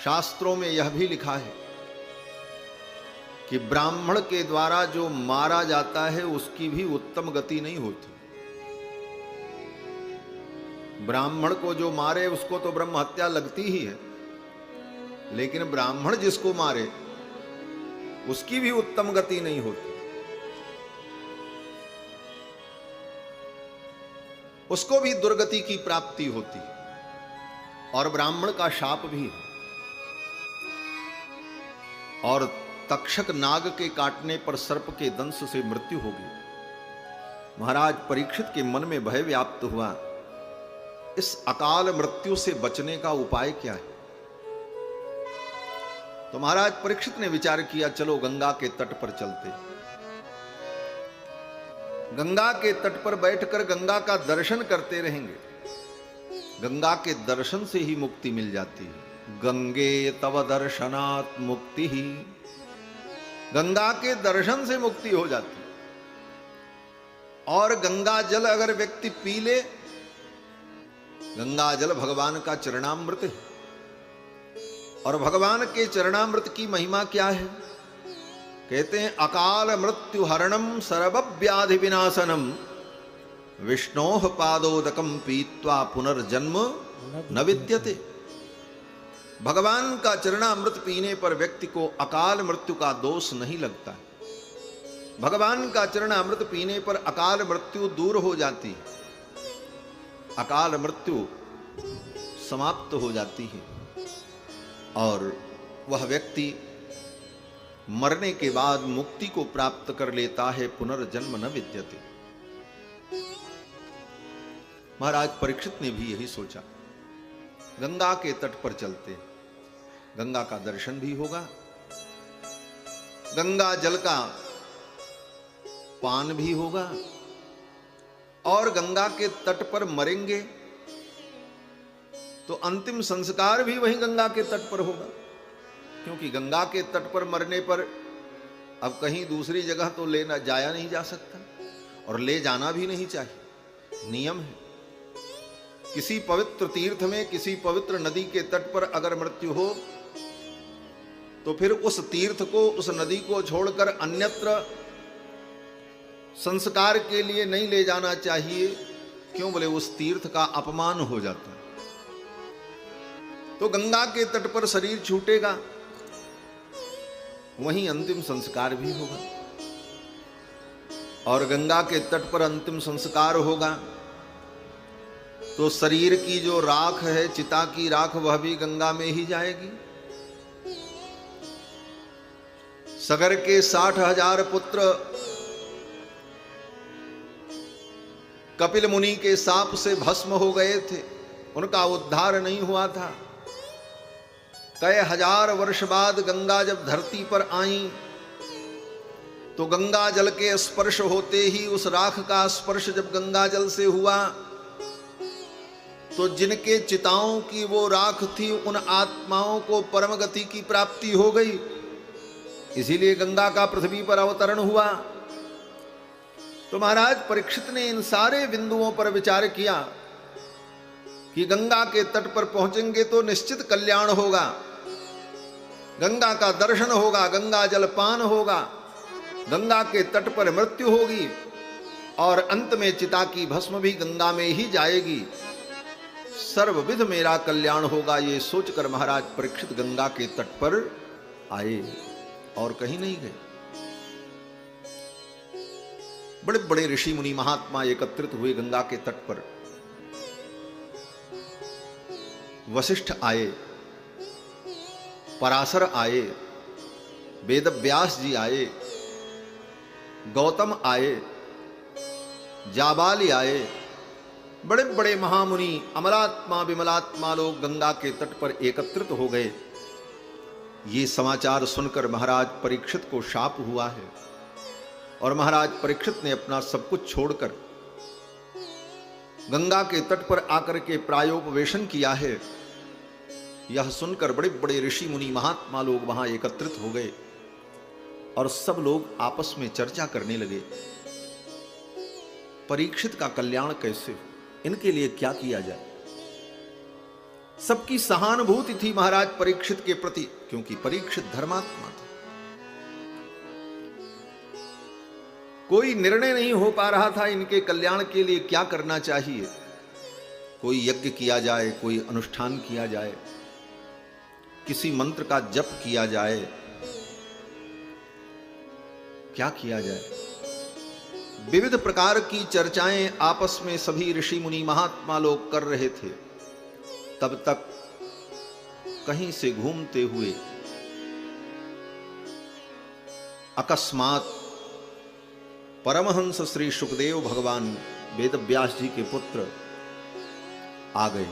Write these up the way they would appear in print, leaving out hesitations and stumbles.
शास्त्रों में यह भी लिखा है कि ब्राह्मण के द्वारा जो मारा जाता है उसकी भी उत्तम गति नहीं होती। ब्राह्मण को जो मारे उसको तो ब्रह्म हत्या लगती ही है, लेकिन ब्राह्मण जिसको मारे उसकी भी उत्तम गति नहीं होती। उसको भी दुर्गति की प्राप्ति होती और ब्राह्मण का शाप भी है। और तक्षक नाग के काटने पर सर्प के दंश से मृत्यु होगी। महाराज परीक्षित के मन में भय व्याप्त हुआ, इस अकाल मृत्यु से बचने का उपाय क्या है? तो महाराज परीक्षित ने विचार किया, चलो गंगा के तट पर चलते। गंगा के तट पर बैठकर गंगा का दर्शन करते रहेंगे। गंगा के दर्शन से ही मुक्ति मिल जाती है। गंगे तव दर्शनात् मुक्ति ही, गंगा के दर्शन से मुक्ति हो जाती है। और गंगा जल अगर व्यक्ति पी ले, गंगा जल भगवान का चरणामृत है। और भगवान के चरणामृत की महिमा क्या है? कहते हैं अकाल मृत्यु हरणम सर्वव्याधि विनाशनम विष्णोः पादोदकम पीत्वा पुनर्जन्म न विद्यते। भगवान का चरणामृत पीने पर व्यक्ति को अकाल मृत्यु का दोष नहीं लगता है। भगवान का चरणामृत पीने पर अकाल मृत्यु दूर हो जाती है, अकाल मृत्यु समाप्त हो जाती है और वह व्यक्ति मरने के बाद मुक्ति को प्राप्त कर लेता है। पुनर्जन्म न विद्यते। महाराज परीक्षित ने भी यही सोचा, गंगा के तट पर चलते, गंगा का दर्शन भी होगा, गंगा जल का पान भी होगा और गंगा के तट पर मरेंगे तो अंतिम संस्कार भी वहीं गंगा के तट पर होगा। क्योंकि गंगा के तट पर मरने पर अब कहीं दूसरी जगह तो लेना जाया नहीं जा सकता और ले जाना भी नहीं चाहिए, नियम है। किसी पवित्र तीर्थ में, किसी पवित्र नदी के तट पर अगर मृत्यु हो तो फिर उस तीर्थ को, उस नदी को छोड़कर अन्यत्र संस्कार के लिए नहीं ले जाना चाहिए। क्यों? बोले उस तीर्थ का अपमान हो जाता है। तो गंगा के तट पर शरीर छूटेगा, वहीं अंतिम संस्कार भी होगा। और गंगा के तट पर अंतिम संस्कार होगा तो शरीर की जो राख है, चिता की राख, वह भी गंगा में ही जाएगी। सगर के 60,000 पुत्र कपिल मुनि के शाप से भस्म हो गए थे, उनका उद्धार नहीं हुआ था। कई हजार वर्ष बाद गंगा जब धरती पर आई तो गंगा जल के स्पर्श होते ही, उस राख का स्पर्श जब गंगा जल से हुआ तो जिनके चिताओं की वो राख थी, उन आत्माओं को परम गति की प्राप्ति हो गई। इसीलिए गंगा का पृथ्वी पर अवतरण हुआ। तो महाराज परीक्षित ने इन सारे बिंदुओं पर विचार किया कि गंगा के तट पर पहुंचेंगे तो निश्चित कल्याण होगा, गंगा का दर्शन होगा, गंगा जल पान होगा, गंगा के तट पर मृत्यु होगी और अंत में चिता की भस्म भी गंगा में ही जाएगी। सर्वविध मेरा कल्याण होगा। ये सोचकर महाराज परीक्षित गंगा के तट पर आए और कहीं नहीं गए। बड़े बड़े ऋषि मुनि महात्मा एकत्रित हुए गंगा के तट पर। वशिष्ठ आए, पराशर आए, वेदव्यास जी आए, गौतम आए, जाबाली आए। बड़े बड़े महामुनि, अमलात्मा विमलात्मा लोग गंगा के तट पर एकत्रित हो गए। ये समाचार सुनकर महाराज परीक्षित को शाप हुआ है और महाराज परीक्षित ने अपना सब कुछ छोड़कर गंगा के तट पर आकर के प्रायोपवेशन किया है। यह सुनकर बड़े बड़े ऋषि मुनि महात्मा लोग वहां एकत्रित हो गए और सब लोग आपस में चर्चा करने लगे, परीक्षित का कल्याण कैसे, इनके लिए क्या किया जाए। सबकी सहानुभूति थी महाराज परीक्षित के प्रति, क्योंकि परीक्षित धर्मात्मा थे। कोई निर्णय नहीं हो पा रहा था इनके कल्याण के लिए क्या करना चाहिए। कोई यज्ञ किया जाए, कोई अनुष्ठान किया जाए, किसी मंत्र का जप किया जाए, क्या किया जाए। विविध प्रकार की चर्चाएं आपस में सभी ऋषि मुनि महात्मा लोग कर रहे थे। तब तक कहीं से घूमते हुए अकस्मात परमहंस श्री सुखदेव भगवान वेद व्यास जी के पुत्र आ गए।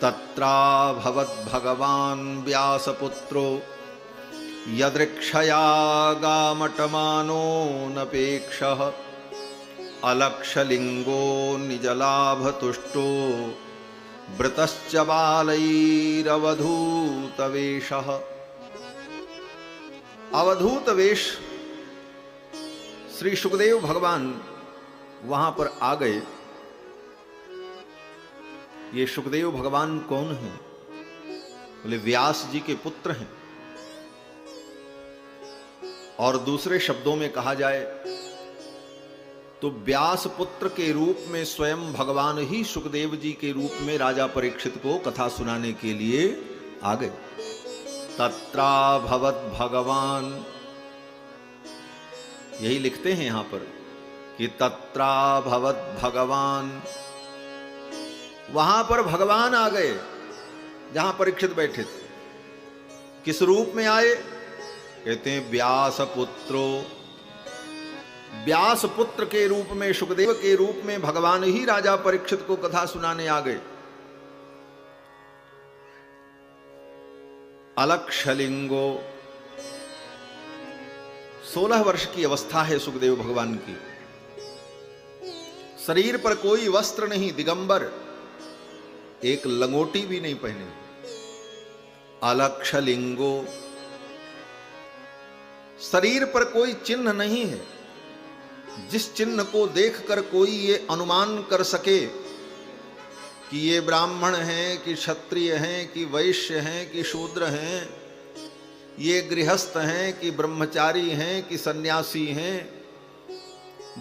तत्राभवत् भगवान व्यासपुत्रो यदृक्षया गामटमानो नपेक्षः अलक्षलिंगो निजलाभतुष्टो वृतश्च बालैरवधूतवेशः। अवधूतवेश श्री सुखदेव भगवान वहां पर आ गए। ये सुखदेव भगवान कौन हैं? बोले व्यास जी के पुत्र हैं। और दूसरे शब्दों में कहा जाए तो व्यास पुत्र के रूप में स्वयं भगवान ही सुखदेव जी के रूप में राजा परीक्षित को कथा सुनाने के लिए आ गए। तत्राभवत् भगवान, यही लिखते हैं यहां पर कि तत्राभवत् भगवान, वहां पर भगवान आ गए जहां परीक्षित बैठे थे। किस रूप में आए? कहते हैं व्यास पुत्रो, व्यास पुत्र के रूप में, सुखदेव के रूप में भगवान ही राजा परीक्षित को कथा सुनाने आ गए। अलक्षलिंगो, 16 वर्ष की अवस्था है सुखदेव भगवान की। शरीर पर कोई वस्त्र नहीं, दिगंबर, एक लंगोटी भी नहीं पहने। अलक्षलिंगो, शरीर पर कोई चिन्ह नहीं है जिस चिन्ह को देखकर कोई ये अनुमान कर सके कि ये ब्राह्मण हैं कि क्षत्रिय हैं कि वैश्य हैं कि शूद्र हैं, ये गृहस्थ हैं कि ब्रह्मचारी हैं कि सन्यासी हैं,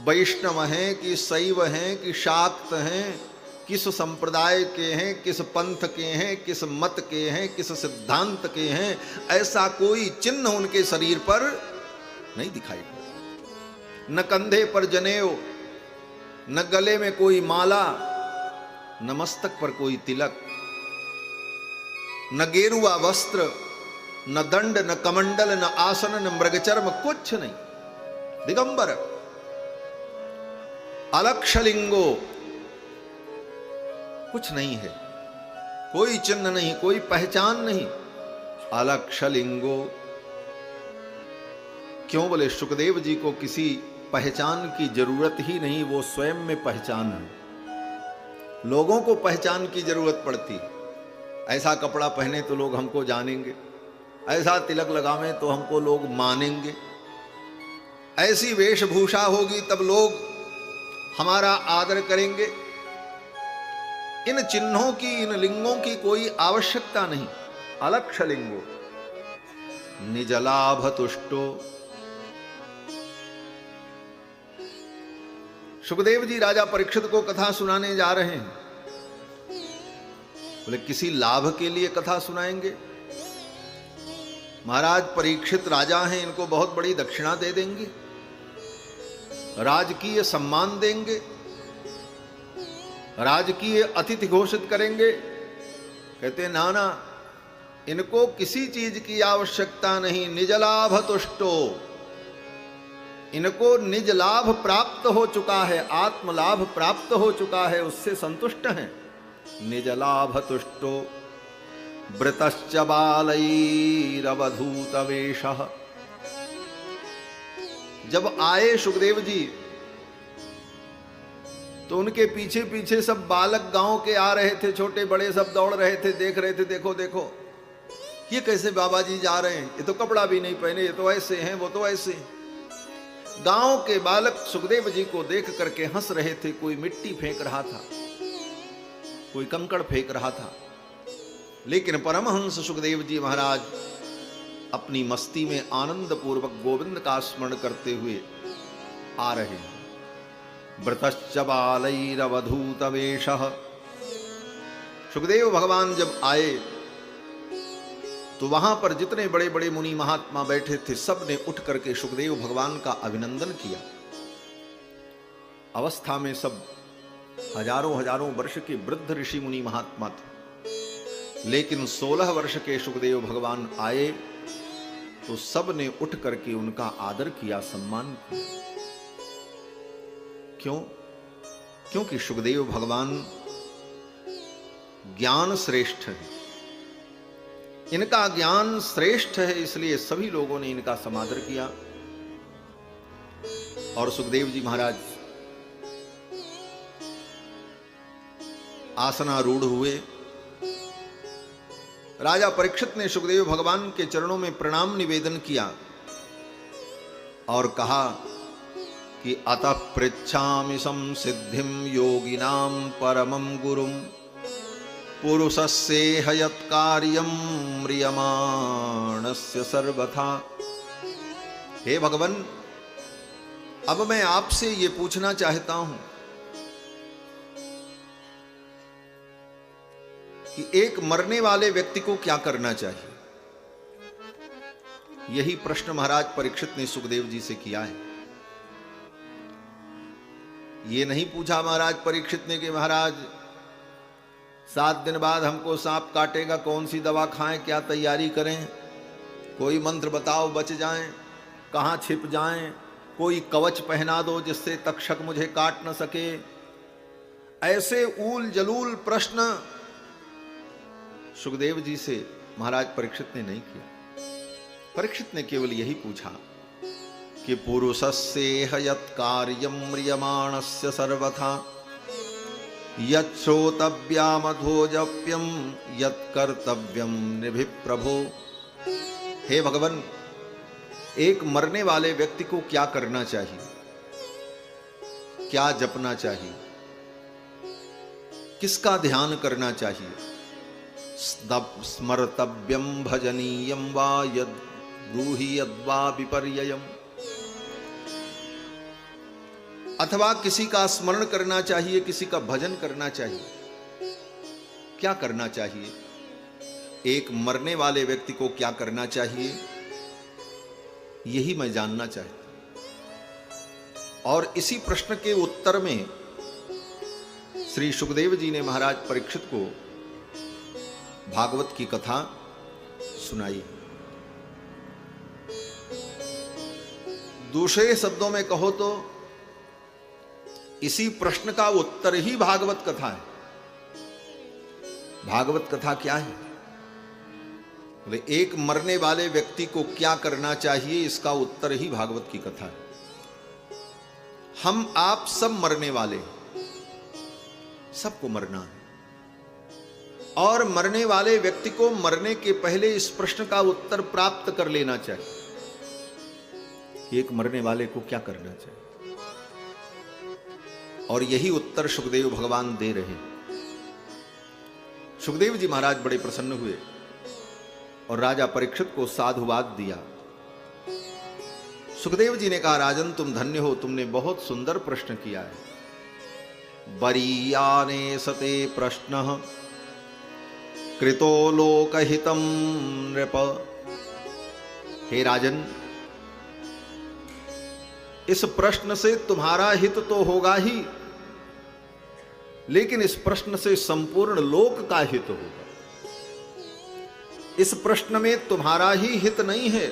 वैष्णव हैं कि शैव हैं कि शाक्त हैं, किस संप्रदाय के हैं, किस पंथ के हैं, किस मत के हैं, किस सिद्धांत के हैं, ऐसा कोई चिन्ह उनके शरीर पर नहीं दिखाई पड़ता। न कंधे पर जनेऊ, न गले में कोई माला, न मस्तक पर कोई तिलक, न गेरुआ वस्त्र, न दंड, न कमंडल, न आसन, न मृगचर्म, कुछ नहीं, दिगंबर। अलक्षलिंगो, कुछ नहीं है, कोई चिन्ह नहीं, कोई पहचान नहीं। अलक्षलिंगो क्यों? बोले सुखदेव जी को किसी पहचान की जरूरत ही नहीं, वो स्वयं में पहचान है। लोगों को पहचान की जरूरत पड़ती है। ऐसा कपड़ा पहने तो लोग हमको जानेंगे, ऐसा तिलक लगावें तो हमको लोग मानेंगे, ऐसी वेशभूषा होगी तब लोग हमारा आदर करेंगे। इन चिन्हों की, इन लिंगों की कोई आवश्यकता नहीं। अलक्षलिंगो निजलाभ तुष्टो, सुखदेव जी राजा परीक्षित को कथा सुनाने जा रहे हैं। बोले किसी लाभ के लिए कथा सुनाएंगे? महाराज परीक्षित राजा हैं, इनको बहुत बड़ी दक्षिणा दे देंगे, राजकीय सम्मान देंगे, राजकीय अतिथि घोषित करेंगे। कहते ना ना, इनको किसी चीज की आवश्यकता नहीं। निज लाभ तुष्टो, इनको निज लाभ प्राप्त हो चुका है, आत्म लाभ प्राप्त हो चुका है, उससे संतुष्ट हैं। निज लाभ तुष्टो वृतश्च बालैरवधूत वेशः। जब आए सुखदेव जी तो उनके पीछे पीछे सब बालक गांव के आ रहे थे, छोटे बड़े सब दौड़ रहे थे, देख रहे थे, देखो देखो ये कैसे बाबा जी जा रहे हैं, ये तो कपड़ा भी नहीं पहने, ये तो ऐसे हैं, वो तो ऐसे। गांव के बालक सुखदेव जी को देख करके हंस रहे थे। कोई मिट्टी फेंक रहा था, कोई कंकड़ फेंक रहा था, लेकिन परमहंस सुखदेव जी महाराज अपनी मस्ती में आनंद पूर्वक गोविंद का स्मरण करते हुए आ रहे हैं। व्रतश्च बालैरवधूत वेशः। सुखदेव भगवान जब आए तो वहां पर जितने बड़े बड़े मुनि महात्मा बैठे थे, सब ने उठ करके सुखदेव भगवान का अभिनंदन किया। अवस्था में सब हजारों हजारों वर्ष के वृद्ध ऋषि मुनि महात्मा थे, लेकिन 16 वर्ष के सुखदेव भगवान आए तो सब ने उठ करके उनका आदर किया, सम्मान किया। क्यों? क्योंकि सुखदेव भगवान ज्ञान श्रेष्ठ है, इनका ज्ञान श्रेष्ठ है, इसलिए सभी लोगों ने इनका समादर किया। और सुखदेव जी महाराज आसनारूढ़ हुए। राजा परीक्षित ने सुखदेव भगवान के चरणों में प्रणाम निवेदन किया और कहा कि अतः पृच्छामि संसिद्धिं योगिनां परमं गुरुं पुरुषस्येह यत्कार्यं म्रियमाणस्य सर्वथा। हे भगवान, अब मैं आपसे ये पूछना चाहता हूं कि एक मरने वाले व्यक्ति को क्या करना चाहिए। यही प्रश्न महाराज परीक्षित ने सुखदेव जी से किया है। ये नहीं पूछा महाराज परीक्षित ने कि महाराज 7 दिन बाद हमको सांप काटेगा, कौन सी दवा खाएं, क्या तैयारी करें, कोई मंत्र बताओ बच जाएं, कहां छिप जाएं, कोई कवच पहना दो जिससे तक्षक मुझे काट न सके। ऐसे ऊल जलूल प्रश्न सुखदेव जी से महाराज परीक्षित ने नहीं किया। परीक्षित ने केवल यही पूछा कि पुरुषस्येह यत्कार्यं म्रियमाणस्य सर्वथा यच्छ्रोतव्यामधोजप्यं यत्कर्तव्यं निभि प्रभो। हे भगवान, एक मरने वाले व्यक्ति को क्या करना चाहिए, क्या जपना चाहिए, किसका ध्यान करना चाहिए। स्मर्तव्यं भजनीयं वा यद् ब्रूहि यद्वा विपर्ययम्। अथवा किसी का स्मरण करना चाहिए, किसी का भजन करना चाहिए, क्या करना चाहिए। एक मरने वाले व्यक्ति को क्या करना चाहिए, यही मैं जानना चाहता हूं। और इसी प्रश्न के उत्तर में श्री सुखदेव जी ने महाराज परीक्षित को भागवत की कथा सुनाई। दूसरे शब्दों में कहो तो इसी प्रश्न का उत्तर ही भागवत कथा है। भागवत कथा क्या है? बोले एक मरने वाले व्यक्ति को क्या करना चाहिए, इसका उत्तर ही भागवत की कथा है। हम आप सब मरने वाले हैं, सबको मरना है। और मरने वाले व्यक्ति को मरने के पहले इस प्रश्न का उत्तर प्राप्त कर लेना चाहिए कि एक मरने वाले को क्या करना चाहिए। और यही उत्तर सुखदेव भगवान दे रहे हैं। सुखदेव जी महाराज बड़े प्रसन्न हुए और राजा परीक्षित को साधुवाद दिया। सुखदेव जी ने कहा, राजन तुम धन्य हो, तुमने बहुत सुंदर प्रश्न किया है। बरीयाने सते प्रश्न कृतो लोकहितम नृप। हे राजन, इस प्रश्न से तुम्हारा हित तो होगा ही, लेकिन इस प्रश्न से संपूर्ण लोक का हित होगा। इस प्रश्न में तुम्हारा ही हित नहीं है,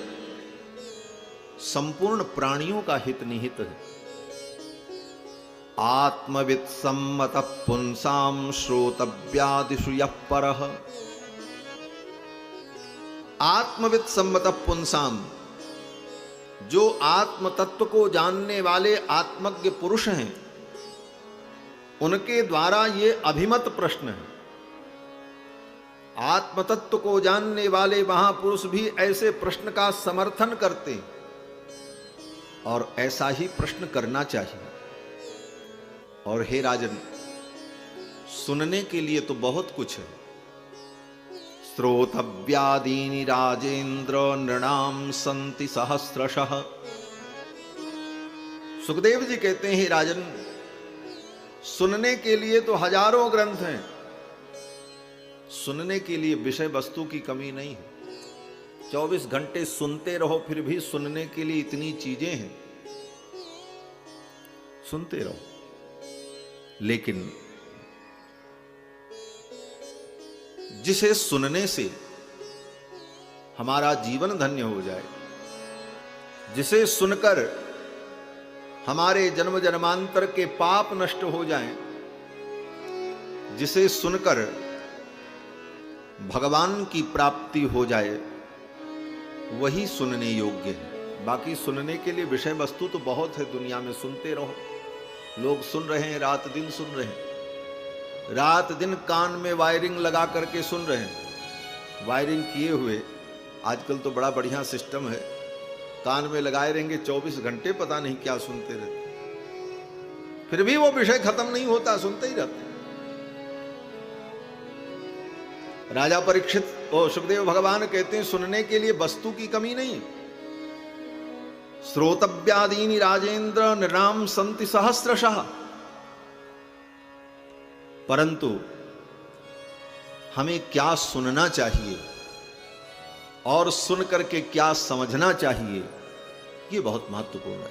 संपूर्ण प्राणियों का हित निहित है। आत्मवित् सम्मतः पुंसां श्रोतव्यादिषु यः परः। आत्मवित् सम्मतः पुंसां, जो आत्म तत्व को जानने वाले आत्मज्ञ पुरुष हैं, उनके द्वारा ये अभिमत प्रश्न है। आत्म तत्व को जानने वाले महापुरुष भी ऐसे प्रश्न का समर्थन करते हैं और ऐसा ही प्रश्न करना चाहिए। और हे राजन, सुनने के लिए तो बहुत कुछ है, श्रोतव्यादीनि राजेंद्र नृणाम संति सहस्रशः। सुखदेव जी कहते हैं, राजन, सुनने के लिए तो हजारों ग्रंथ हैं, सुनने के लिए विषय वस्तु की कमी नहीं है। 24 घंटे सुनते रहो, फिर भी सुनने के लिए इतनी चीजें हैं, सुनते रहो। लेकिन जिसे सुनने से हमारा जीवन धन्य हो जाए, जिसे सुनकर हमारे जन्म जन्मांतर के पाप नष्ट हो जाएं, जिसे सुनकर भगवान की प्राप्ति हो जाए, वही सुनने योग्य है। बाकी सुनने के लिए विषय वस्तु तो बहुत है दुनिया में, सुनते रहो। लोग सुन रहे हैं, रात दिन सुन रहे हैं, रात दिन कान में वायरिंग लगा करके सुन रहे हैं, वायरिंग किए हुए। आजकल तो बड़ा बढ़िया सिस्टम है, कान में लगाए रहेंगे 24 घंटे, पता नहीं क्या सुनते रहते, फिर भी वो विषय खत्म नहीं होता, सुनते ही रहते। राजा परीक्षित और सुखदेव भगवान कहते हैं, सुनने के लिए वस्तु की कमी नहीं। श्रोतव्यादीनि राजेंद्र नृणाम संति सहस्रशः। परंतु हमें क्या सुनना चाहिए और सुन करके क्या समझना चाहिए, यह बहुत महत्वपूर्ण है।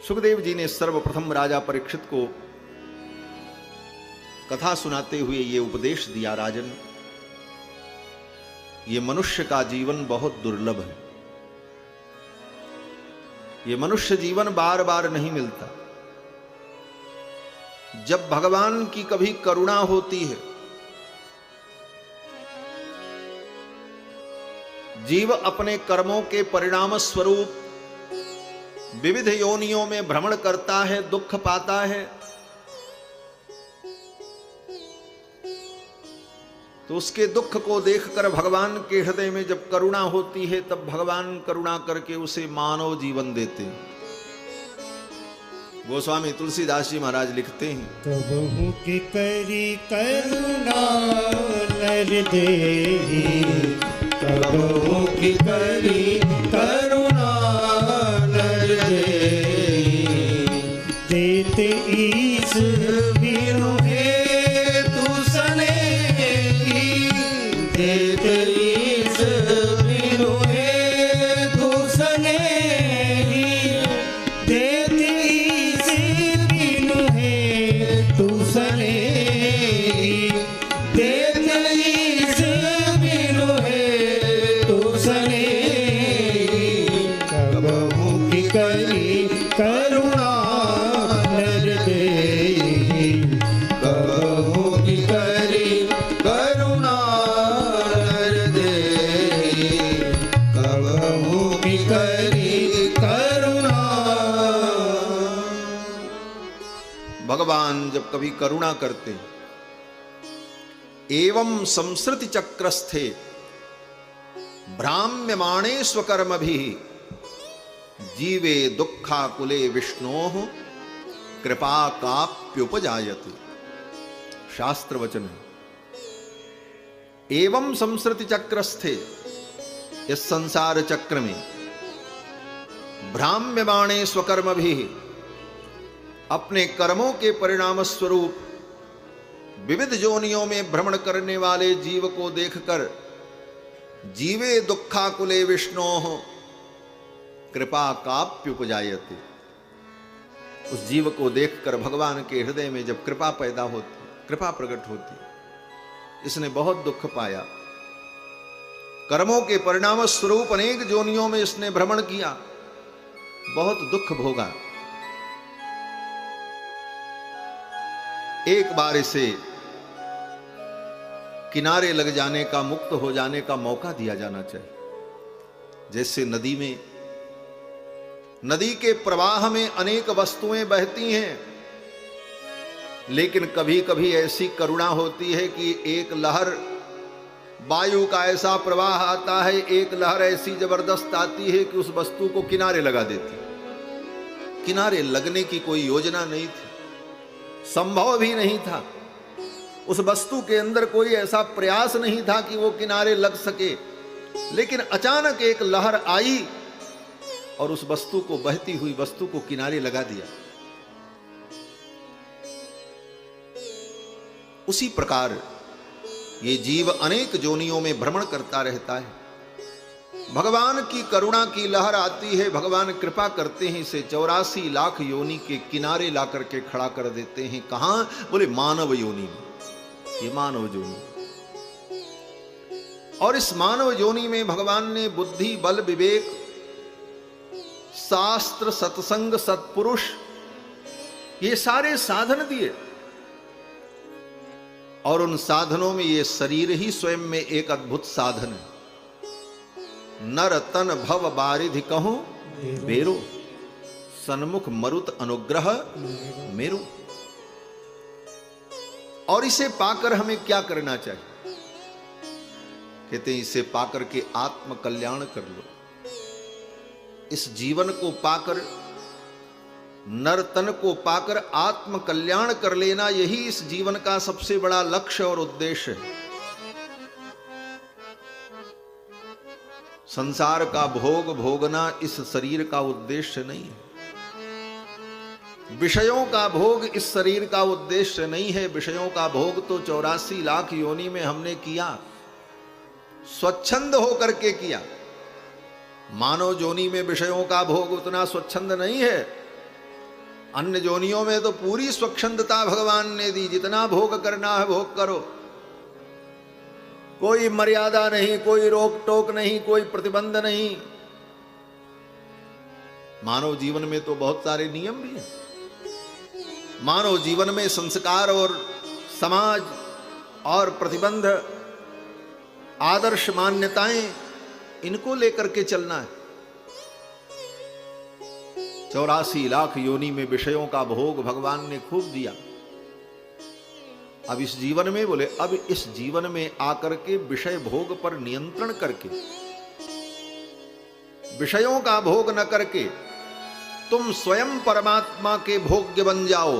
सुखदेव जी ने सर्वप्रथम राजा परीक्षित को कथा सुनाते हुए ये उपदेश दिया, राजन, ये मनुष्य का जीवन बहुत दुर्लभ है, ये मनुष्य जीवन बार बार नहीं मिलता। जब भगवान की कभी करुणा होती है, जीव अपने कर्मों के परिणाम स्वरूप विविध योनियों में भ्रमण करता है, दुख पाता है, तो उसके दुख को देखकर भगवान के हृदय में जब करुणा होती है, तब भगवान करुणा करके उसे मानव जीवन देते हैं। गोस्वामी तुलसीदास जी महाराज लिखते हैं, कबहु की करी करुणा नर देहि, कबहु की करी करुणा नर देहि, देते ईश बिनु हेतु सनेहि, देते ईश बिनु हेतु सनेहि, देते भगवान जब कभी करुणा करते, एवं संसृति चक्रस्थे भ्राम्यमाणे स्वकर्मभिः जीवे दुःखाकुले विष्णोः कृपा काप्युपजायते। शास्त्र वचन है, एवं संसृति चक्रस्थे, इस संसार चक्र में भ्राम्यमाणे स्वकर्मभिः, अपने कर्मों के परिणाम स्वरूप विविध योनियों में भ्रमण करने वाले जीव को देखकर जीवे दुःखाकुले विष्णोः कृपा काप्युपजायते, उस जीव को देखकर भगवान के हृदय में जब कृपा पैदा होती, कृपा प्रकट होती, इसने बहुत दुख पाया, कर्मों के परिणाम स्वरूप अनेक योनियों में इसने भ्रमण किया, बहुत दुख भोगा, एक बार इसे किनारे लग जाने का, मुक्त हो जाने का मौका दिया जाना चाहिए। जैसे नदी में, नदी के प्रवाह में अनेक वस्तुएं बहती हैं, लेकिन कभी कभी ऐसी करुणा होती है कि एक लहर, वायु का ऐसा प्रवाह आता है, एक लहर ऐसी जबरदस्त आती है कि उस वस्तु को किनारे लगा देती। किनारे लगने की कोई योजना नहीं थी, संभव भी नहीं था, उस वस्तु के अंदर कोई ऐसा प्रयास नहीं था कि वो किनारे लग सके, लेकिन अचानक एक लहर आई और उस वस्तु को, बहती हुई वस्तु को किनारे लगा दिया। उसी प्रकार ये जीव अनेक जोनियों में भ्रमण करता रहता है। भगवान की करुणा की लहर आती है, भगवान कृपा करते हैं, इसे 84 लाख योनि के किनारे ला करके खड़ा कर देते हैं। कहां? बोले मानव योनि में। ये मानव योनि, और इस मानव योनि में भगवान ने बुद्धि, बल, विवेक, शास्त्र, सत्संग, सत्पुरुष, ये सारे साधन दिए, और उन साधनों में ये शरीर ही स्वयं में एक अद्भुत साधन है। नर तन भव बारिधि कहूं बेरो, सन्मुख मरुत अनुग्रह मेरो। और इसे पाकर हमें क्या करना चाहिए? कहते हैं इसे पाकर के आत्म कल्याण कर लो। इस जीवन को पाकर, नर तन को पाकर आत्म कल्याण कर लेना, यही इस जीवन का सबसे बड़ा लक्ष्य और उद्देश्य है। संसार का भोग भोगना इस शरीर का उद्देश्य नहीं है। विषयों का भोग इस शरीर का उद्देश्य नहीं है। विषयों का भोग तो 84 लाख योनि में हमने किया, स्वच्छंद होकर के किया। मानव योनि में विषयों का भोग उतना स्वच्छंद नहीं है। अन्य योनियों में तो पूरी स्वच्छंदता भगवान ने दी, जितना भोग करना है भोग करो, कोई मर्यादा नहीं, कोई रोक टोक नहीं, कोई प्रतिबंध नहीं। मानव जीवन में तो बहुत सारे नियम भी हैं। मानव जीवन में संस्कार और समाज और प्रतिबंध, आदर्श, मान्यताएं, इनको लेकर के चलना है। 84 लाख योनि में विषयों का भोग भगवान ने खूब दिया। अब इस जीवन में, बोले अब इस जीवन में आकर के विषय भोग पर नियंत्रण करके, विषयों का भोग न करके तुम स्वयं परमात्मा के भोग्य बन जाओ।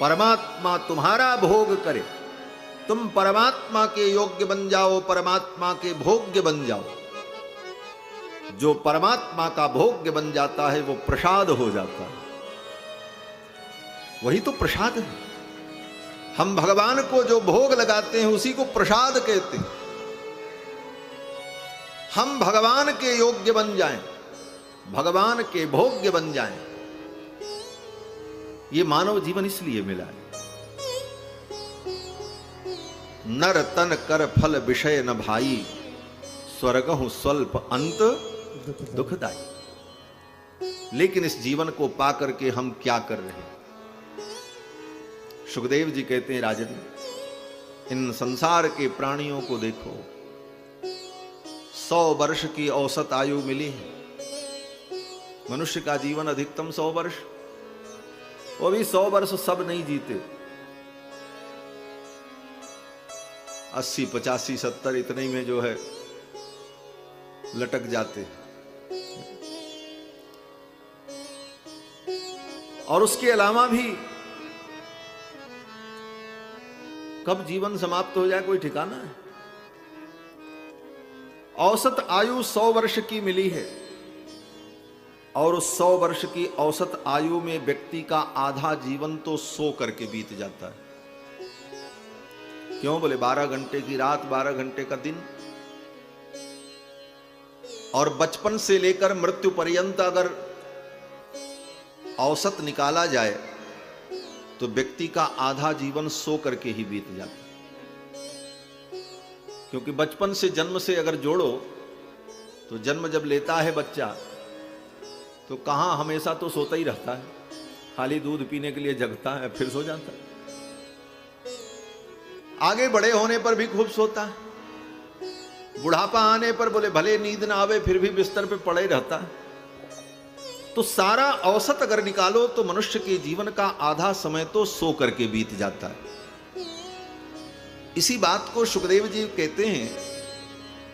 परमात्मा तुम्हारा भोग करे, तुम परमात्मा के योग्य बन जाओ, परमात्मा के भोग्य बन जाओ। जो परमात्मा का भोग्य बन जाता है वो प्रसाद हो जाता है। वही तो प्रसाद है। हम भगवान को जो भोग लगाते हैं उसी को प्रसाद कहते हैं। हम भगवान के योग्य बन जाएं, भगवान के भोग्य बन जाएं। ये मानव जीवन इसलिए मिला है। नर तन कर फल विषय न भाई, स्वर्गहु स्वल्प अंत दुखदाई। लेकिन इस जीवन को पाकर के हम क्या कर रहे हैं? सुखदेव जी कहते हैं, राजन, इन संसार के प्राणियों को देखो। 100 वर्ष की औसत आयु मिली है। मनुष्य का जीवन अधिकतम 100 वर्ष। वो भी 100 वर्ष सब नहीं जीते। 80, 85, 70 इतने में जो है लटक जाते। और उसके अलावा भी कब जीवन समाप्त हो जाए कोई ठिकाना है? औसत आयु 100 वर्ष की मिली है, और उस 100 वर्ष की औसत आयु में व्यक्ति का आधा जीवन तो सो करके बीत जाता है। क्यों? बोले 12 घंटे की रात, 12 घंटे का दिन। और बचपन से लेकर मृत्यु पर्यंत अगर औसत निकाला जाए तो व्यक्ति का आधा जीवन सो करके ही बीत जाता है। क्योंकि बचपन से, जन्म से अगर जोड़ो तो जन्म जब लेता है बच्चा तो कहां हमेशा तो सोता ही रहता है, खाली दूध पीने के लिए जगता है, फिर सो जाता है। आगे बड़े होने पर भी खूब सोता है, बुढ़ापा आने पर बोले भले नींद ना आवे फिर भी बिस्तर पे पड़े रहता है। तो सारा औसत अगर निकालो तो मनुष्य के जीवन का आधा समय तो सो करके बीत जाता है। इसी बात को सुखदेव जी कहते हैं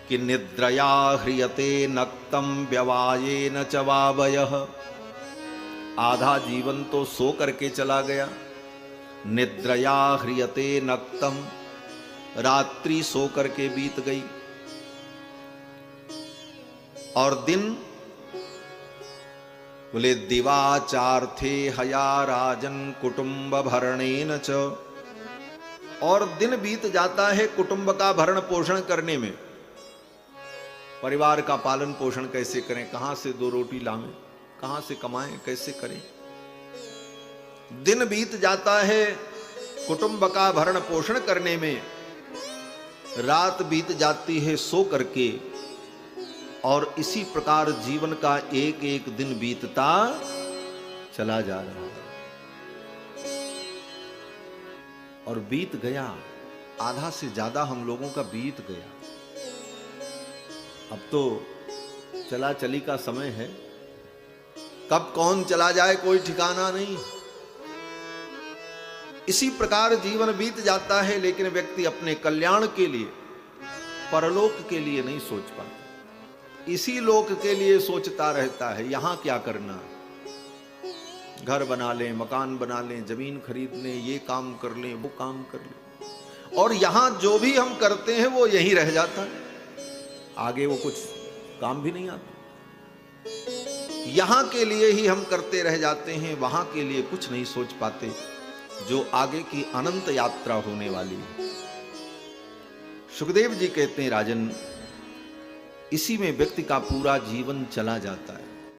कि निद्रया ह्रियते नक्तम व्यवायेन च वावयः। आधा जीवन तो सो करके चला गया, निद्रया ह्रियते नक्तम, रात्रि सो करके बीत गई और दिन, बोले दिवाचार्थे हया राजन कुटुंब भरणेन च, और दिन बीत जाता है कुटुंब का भरण पोषण करने में। परिवार का पालन पोषण कैसे करें, कहां से दो रोटी लावें, कहां से कमाएं, कैसे करें। दिन बीत जाता है कुटुंब का भरण पोषण करने में, रात बीत जाती है सो करके, और इसी प्रकार जीवन का एक एक दिन बीतता चला जा रहा है। और बीत गया, आधा से ज्यादा हम लोगों का बीत गया। अब तो चला चली का समय है, कब कौन चला जाए कोई ठिकाना नहीं। इसी प्रकार जीवन बीत जाता है, लेकिन व्यक्ति अपने कल्याण के लिए, परलोक के लिए नहीं सोच पाता, इसी लोक के लिए सोचता रहता है। यहां क्या करना, घर बना लें, मकान बना लें, जमीन खरीद लें, ये काम कर लें, वो काम कर लें, और यहां जो भी हम करते हैं वो यहीं रह जाता है, आगे वो कुछ काम भी नहीं आता। यहां के लिए ही हम करते रह जाते हैं, वहां के लिए कुछ नहीं सोच पाते, जो आगे की अनंत यात्रा होने वाली है। सुखदेव जी कहते हैं, राजन, इसी में व्यक्ति का पूरा जीवन चला जाता है।